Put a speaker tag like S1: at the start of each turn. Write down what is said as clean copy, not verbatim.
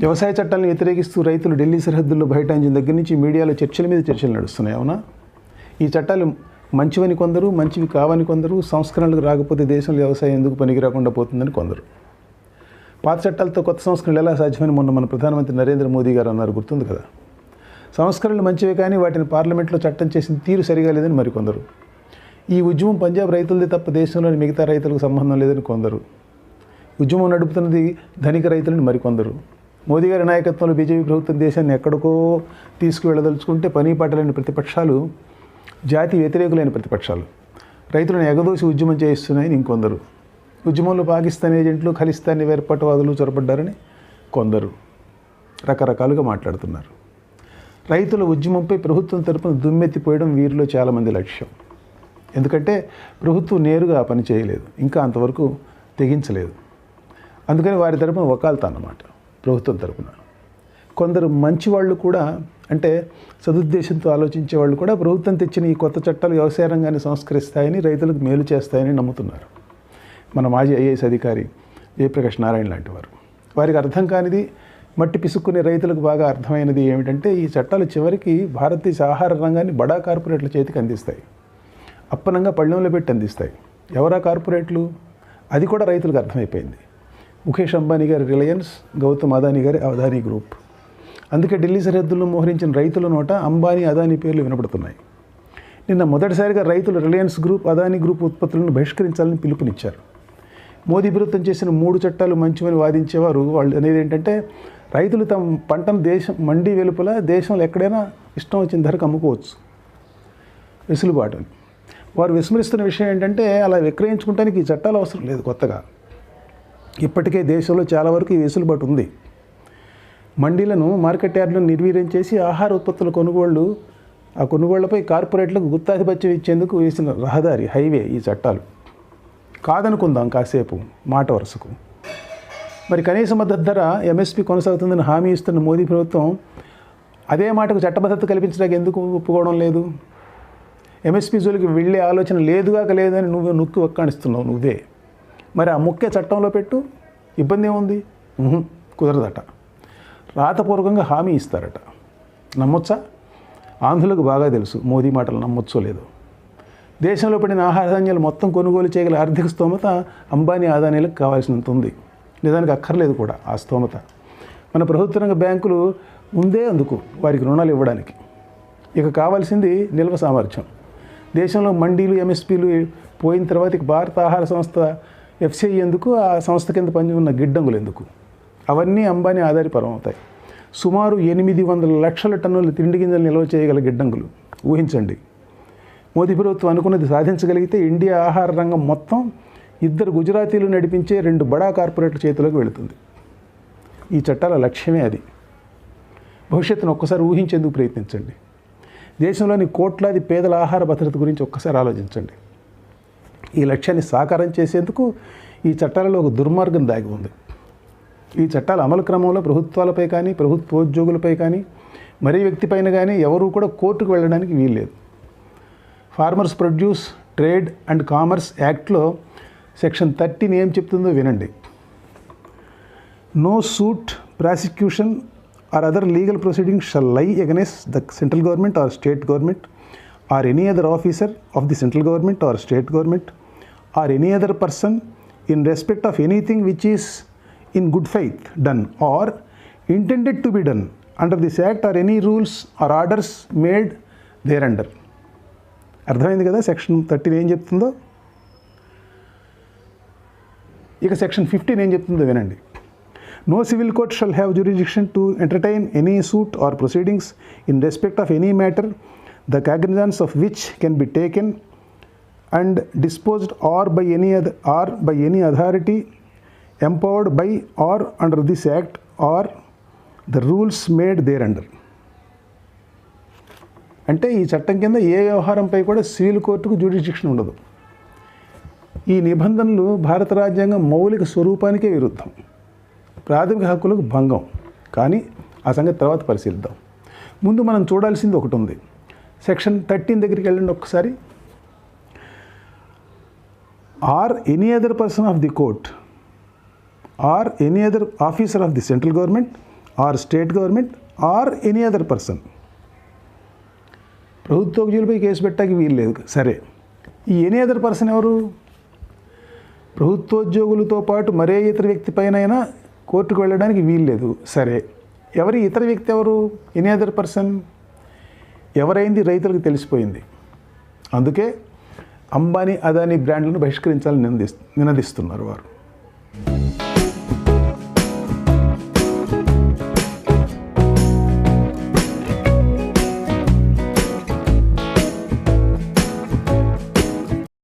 S1: వ్యవసాయ చట్టాలను వ్యతిరేకిస్తూ రైతులు ఢిల్లీ సరిహద్దుల్లో బైఠాయించిన దగ్గర నుంచి మీడియాలో చర్చల మీద చర్చలు నడుస్తున్నాయి. అవునా? ఈ చట్టాలు మంచివని కొందరు, మంచివి కావని కొందరు, సంస్కరణలకు రాకపోతే దేశంలో వ్యవసాయం ఎందుకు పనికి రాకుండా పోతుందని కొందరు. పాత చట్టాలతో కొత్త సంస్కరణలు ఎలా సాధ్యమని మొన్న మన ప్రధానమంత్రి నరేంద్ర మోదీ గారు అన్నారు, గుర్తుంది కదా. సంస్కరణలు మంచివే కానీ వాటిని పార్లమెంట్లో చట్టం చేసిన తీరు సరిగా లేదని మరికొందరు. ఈ ఉద్యమం పంజాబ్ రైతులదే తప్ప దేశంలోని మిగతా రైతులకు సంబంధం లేదని కొందరు. ఉద్యమం నడుపుతున్నది ధనిక రైతులని మరికొందరు. మోదీ గారి నాయకత్వంలో బీజేపీ ప్రభుత్వం దేశాన్ని ఎక్కడికో తీసుకువెళ్ళదలుచుకుంటే పని పాటలేని ప్రతిపక్షాలు, జాతి వ్యతిరేకులైన ప్రతిపక్షాలు రైతులను ఎగదోసి ఉద్యమం చేయిస్తున్నాయని ఇంకొందరు. ఉద్యమంలో పాకిస్తాన్ ఏజెంట్లు, ఖలిస్తానీ వేర్పాటువాదులు చొరబడ్డారని కొందరు రకరకాలుగా మాట్లాడుతున్నారు. రైతుల ఉద్యమంపై ప్రభుత్వం తరపున దుమ్మెత్తిపోయడం వీరిలో చాలామంది లక్ష్యం. ఎందుకంటే ప్రభుత్వం నేరుగా ఆ పని చేయలేదు, ఇంకా అంతవరకు తెగించలేదు. అందుకని వారి తరపున వకాల్తా అన్నమాట ప్రభుత్వం తరపున. కొందరు మంచివాళ్ళు కూడా, అంటే సదుద్దేశంతో ఆలోచించే వాళ్ళు కూడా ప్రభుత్వం తెచ్చిన ఈ కొత్త చట్టాలు వ్యవసాయ రంగాన్ని సంస్కరిస్తాయని, రైతులకు మేలు చేస్తాయని నమ్ముతున్నారు. మన మాజీ ఐఏఎస్ అధికారి జయప్రకాష్ నారాయణ లాంటి వారు. వారికి అర్థం కానిది, మట్టి పిసుక్కునే రైతులకు బాగా అర్థమైనది ఏమిటంటే ఈ చట్టాలు చివరికి భారతదేశ ఆహార రంగాన్ని బడా కార్పొరేట్ల చేతికి అందిస్తాయి, అప్పనంగా పళ్ళెంలో పెట్టి అందిస్తాయి. ఎవరా కార్పొరేట్లు? అది కూడా రైతులకు అర్థమైపోయింది. ముఖేష్ అంబానీ గారి రిలయన్స్, గౌతమ్ అదానీ గారి అదానీ గ్రూప్. అందుకే ఢిల్లీ సరిహద్దుల్లో మోహరించిన రైతుల నోట అంబానీ, అదానీ పేర్లు వినపడుతున్నాయి. నిన్న మొదటిసారిగా రైతులు రిలయన్స్ గ్రూప్, అదానీ గ్రూప్ ఉత్పత్తులను బహిష్కరించాలని పిలుపునిచ్చారు. మోదీ ప్రభుత్వం చేసిన 3 చట్టాలు మంచివని వాదించేవారు వాళ్ళు అనేది ఏంటంటే రైతులు తమ పంటను దేశం మండీ వెలుపల దేశంలో ఎక్కడైనా ఇష్టం వచ్చిన ధరకు అమ్ముకోవచ్చు, వెసులుబాటు అని. వారు విస్మరిస్తున్న విషయం ఏంటంటే అలా విక్రయించుకోవడానికి ఈ చట్టాలు అవసరం లేదు కొత్తగా. ఇప్పటికే దేశంలో చాలా వరకు ఈ వెసులుబాటు ఉంది. మండీలను, మార్కెట్ యార్డులను నిర్వీర్యం చేసి ఆహార ఉత్పత్తుల ఆ కొనుగోళ్లపై కార్పొరేట్లకు గుత్తాధిపత్యం ఇచ్చేందుకు వేసిన రహదారి, హైవే ఈ చట్టాలు. కాదనుకుందాం కాసేపు మాట వరుసకు. మరి కనీస మద్దతు ధర ఎంఎస్పీ కొనసాగుతుందని హామీ ఇస్తున్న మోదీ ప్రభుత్వం అదే మాటకు చట్టబద్ధత కల్పించడానికి ఎందుకు ఒప్పుకోవడం లేదు? ఎంఎస్పీ జోలికి వెళ్ళే ఆలోచన లేదుగాక లేదని నువ్వు నొక్కి ఒక్కాణిస్తున్నావు నువ్వే. మరి ఆ ముఖ్య చట్టంలో పెట్టు, ఇబ్బంది ఏముంది? కుదరదట. రాతపూర్వకంగా హామీ ఇస్తారట. నమ్మొచ్చా? ఆంధ్రులకు బాగా తెలుసు మోదీ మాటలు నమ్మొచ్చో లేదో. దేశంలో పడిన ఆహార ధాన్యాలు మొత్తం కొనుగోలు చేయగల ఆర్థిక స్తోమత అంబానీ, అదానీలకు కావాల్సినంత ఉంది. నిజానికి అక్కర్లేదు కూడా ఆ స్తోమత. మన ప్రభుత్వ రంగ బ్యాంకులు ఉందే అందుకు వారికి రుణాలు ఇవ్వడానికి. ఇక కావాల్సింది నిల్వ సామర్థ్యం. దేశంలో మండీలు, ఎంఎస్పీలు పోయిన తర్వాత ఇక భారత ఆహార సంస్థ ఎఫ్సిఐ ఎందుకు, ఆ సంస్థ కింద పని ఉన్న గిడ్డంగులు ఎందుకు? అవన్నీ అంబానీ ఆధారపరం అవుతాయి. సుమారు 800 లక్షల టన్నుల తిండి గింజలు నిల్వ చేయగల గిడ్డంగులు. ఊహించండి. మోదీ ప్రభుత్వం అనుకున్నది సాధించగలిగితే ఇండియా ఆహార రంగం మొత్తం 2 గుజరాతీలు నడిపించే 2 బడా కార్పొరేట్ల చేతిలోకి వెళుతుంది. ఈ చట్టాల లక్ష్యమే అది. భవిష్యత్తును ఒక్కసారి ఊహించేందుకు ప్రయత్నించండి. దేశంలోని కోట్లాది పేదల ఆహార భద్రత గురించి ఒక్కసారి ఆలోచించండి. ఈ లక్ష్యాన్ని సాకారం చేసేందుకు ఈ చట్టాలలో ఒక దుర్మార్గం దాగి ఉంది. ఈ చట్టాల అమలు క్రమంలో ప్రభుత్వాలపై కానీ, ప్రభుత్వోద్యోగులపై కానీ, మరే వ్యక్తిపైన కానీ ఎవరూ కూడా కోర్టుకు వెళ్ళడానికి వీల్లేదు. Farmers produce trade and commerce యాక్ట్లో సెక్షన్ 13 ఏం చెప్తుందో వినండి. No suit, prosecution or other legal proceedings shall lie against the central government or state government or any other officer of the central government or state government or any other person in respect of anything which is in good faith done or intended to be done under this act or any rules or orders made thereunder. అర్థమైంది కదా section 13 ఏం చెప్తుందో. ఇక section 15 ఏం చెప్తుందో వినండి. No civil court shall have jurisdiction to entertain any suit or proceedings in respect of any matter, the cognizance of which can be taken and disposed or by any authority empowered by or under this act or the rules made thereunder. అంటే ఈ చట్టం కింద ఏ వ్యవహారంపై కూడా civil కోర్టుకు jurisdiction ఉండదు. ఈ నిబంధనలు భారత రాజ్యాంగం మౌలిక స్వరూపానికే విరుద్ధం, ప్రాథమిక హక్కులకు భంగం. కానీ ఆ సంగతి తర్వాత పరిశీలిద్దాం. ముందు మనం చూడాల్సింది ఒకటి ఉంది. సెక్షన్ 13 దగ్గరికి వెళ్ళండి ఒక్కసారి. Or any other person of the court or any other officer of the central government or state government or any other person. ప్రభుత్వోద్యోగులపై కేసు పెట్టడానికి వీలు లేదు. సరే, ఈ ఎనీ అదర్ పర్సన్ ఎవరు? ప్రభుత్వోద్యోగులతో పాటు మరే ఇతర వ్యక్తి పైనైనా కోర్టుకు వెళ్ళడానికి వీలు లేదు. సరే, ఎవరి ఇతర వ్యక్తి ఎవరు? ఎనీ అదర్ పర్సన్ ఎవరైంది రైతులకు తెలిసిపోయింది. అందుకే అంబానీ అదానీ బ్రాండ్లను బహిష్కరించాలని నినదిస్తున్నారు వారు.